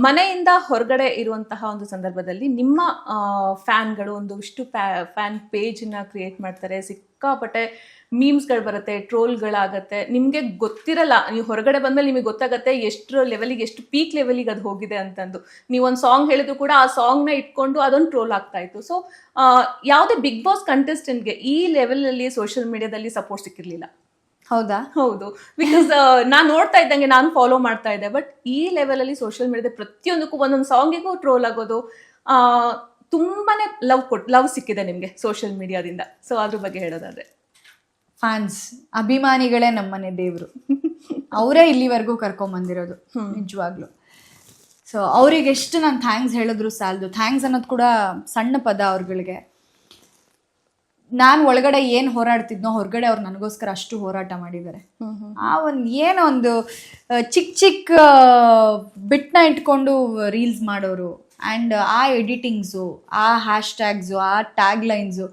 ಮನೆಯಿಂದ ಹೊರಗಡೆ ಇರುವಂತಹ ಒಂದು ಸಂದರ್ಭದಲ್ಲಿ ನಿಮ್ಮ ಫ್ಯಾನ್ಗಳು ಒಂದಿಷ್ಟು ಫ್ಯಾನ್ ಪೇಜ್ನ ಕ್ರಿಯೇಟ್ ಮಾಡ್ತಾರೆ, ಸಿಕ್ಕಾಪಟ್ಟೆ ಮೀಮ್ಸ್ಗಳು ಬರುತ್ತೆ, ಟ್ರೋಲ್ಗಳಾಗತ್ತೆ. ನಿಮಗೆ ಗೊತ್ತಿರಲ್ಲ, ನೀವು ಹೊರಗಡೆ ಬಂದ್ಮೇಲೆ ನಿಮಗೆ ಗೊತ್ತಾಗತ್ತೆ ಎಷ್ಟು ಲೆವೆಲಿಗೆ, ಎಷ್ಟು ಪೀಕ್ ಲೆವೆಲಿಗೆ ಅದು ಹೋಗಿದೆ ಅಂತಂದು. ನೀವೊಂದು ಸಾಂಗ್ ಹೇಳಿದ್ರು ಕೂಡ ಆ ಸಾಂಗ್ನ ಇಟ್ಕೊಂಡು ಅದೊಂದು ಟ್ರೋಲ್ ಆಗ್ತಾ ಇತ್ತು. ಸೊ ಯಾವುದೇ ಬಿಗ್ ಬಾಸ್ ಕಂಟೆಸ್ಟೆಂಟ್ಗೆ ಈ ಲೆವೆಲಲ್ಲಿ ಸೋಷಿಯಲ್ ಮೀಡಿಯಾದಲ್ಲಿ ಸಪೋರ್ಟ್ ಸಿಕ್ಕಿರಲಿಲ್ಲ. ಹೌದಾ? ಹೌದು, ಬಿಕಾಸ್ ನಾನು ನೋಡ್ತಾ ಇದ್ದಂಗೆ ನಾನು ಫಾಲೋ ಮಾಡ್ತಾ ಇದ್ದೆ. ಬಟ್ ಈ ಲೆವೆಲ್ ಅಲ್ಲಿ ಸೋಷಿಯಲ್ ಮೀಡಿಯಾದ ಪ್ರತಿಯೊಂದಕ್ಕೂ ಒಂದೊಂದು ಸಾಂಗಿಗೂ ಟ್ರೋಲ್ ಆಗೋದು, ತುಂಬಾನೇ ಲವ್ ಸಿಕ್ಕಿದೆ ನಿಮ್ಗೆ ಸೋಷಿಯಲ್ ಮೀಡಿಯಾದಿಂದ. ಸೊ ಅದ್ರ ಬಗ್ಗೆ ಹೇಳೋದಾದ್ರೆ, ಫ್ಯಾನ್ಸ್, ಅಭಿಮಾನಿಗಳೇ ನಮ್ಮನೆ ದೇವರು. ಅವರೇ ಇಲ್ಲಿವರೆಗೂ ಕರ್ಕೊಂಬಂದಿರೋದು ನಿಜವಾಗ್ಲು. ಸೊ ಅವ್ರಿಗೆ ಎಷ್ಟು ನಾನು ಥ್ಯಾಂಕ್ಸ್ ಹೇಳಿದ್ರು ಸಾಲದು. ಥ್ಯಾಂಕ್ಸ್ ಅನ್ನೋದು ಕೂಡ ಸಣ್ಣ ಪದ ಅವ್ರುಗಳಿಗೆ. ನಾನು ಒಳಗಡೆ ಏನು ಹೋರಾಡ್ತಿದ್ನೋ ಹೊರಗಡೆ ಅವ್ರು ನನಗೋಸ್ಕರ ಅಷ್ಟು ಹೋರಾಟ ಮಾಡಿದ್ದಾರೆ. ಆ ಏನೋ ಒಂದು ಚಿಕ್ಕ ಬಿಟ್ನ ಇಟ್ಕೊಂಡು ರೀಲ್ಸ್ ಮಾಡೋರು, ಆ್ಯಂಡ್ ಆ ಎಡಿಟಿಂಗ್ಸು, ಆ ಹ್ಯಾಶ್ಟ್ಯಾಗ್ಸು, ಆ ಟ್ಯಾಗ್ ಲೈನ್ಸು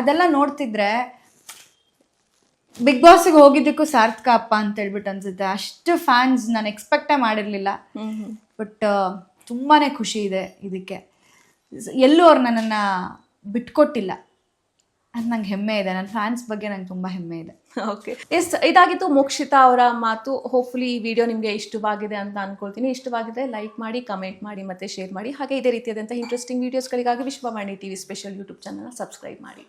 ಅದೆಲ್ಲ ನೋಡ್ತಿದ್ರೆ ಬಿಗ್ ಬಾಸ್ಗೆ ಹೋಗಿದ್ದಕ್ಕೂ ಸಾರ್ಥಕ ಅಪ್ಪ ಅಂತ ಹೇಳ್ಬಿಟ್ಟು ಅನ್ಸುತ್ತೆ. ಅಷ್ಟು ಫ್ಯಾನ್ಸ್ ನಾನು ಎಕ್ಸ್ಪೆಕ್ಟೇ ಮಾಡಿರಲಿಲ್ಲ. ಬಟ್ ತುಂಬಾ ಖುಷಿ ಇದೆ ಇದಕ್ಕೆ. ಎಲ್ಲೂ ಅವ್ರು ನನ್ನನ್ನು ಬಿಟ್ಕೊಟ್ಟಿಲ್ಲ. ಅದು ನಂಗೆ ಹೆಮ್ಮೆ ಇದೆ. ನನ್ನ ಫ್ಯಾನ್ಸ್ ಬಗ್ಗೆ ನಂಗೆ ತುಂಬ ಹೆಮ್ಮೆ ಇದೆ. ಓಕೆ, ಇದಾಗಿತ್ತು ಮೋಕ್ಷಿತಾ ಅವರ ಮಾತು. ಹೋಪ್ಫುಲಿ ಈ ವಿಡಿಯೋ ನಿಮಗೆ ಇಷ್ಟವಾಗಿದೆ ಅಂತ ಅನ್ಕೊಳ್ತೀನಿ. ಇಷ್ಟವಾಗಿದೆ ಲೈಕ್ ಮಾಡಿ, ಕಮೆಂಟ್ ಮಾಡಿ, ಮತ್ತೆ ಶೇರ್ ಮಾಡಿ. ಹಾಗೆ ಇದೇ ರೀತಿಯಾದಂಥ ಇಂಟ್ರೆಸ್ಟಿಂಗ್ ವೀಡಿಯೋಸ್ಗಳಿಗಾಗಿ ವಿಶ್ವವಾಣಿ ಟಿವಿ ಸ್ಪೆಷಲ್ ಯೂಟ್ಯೂಬ್ ಚಾನಲ್ನ ಸಬ್ಸ್ಕ್ರೈಬ್ ಮಾಡಿ.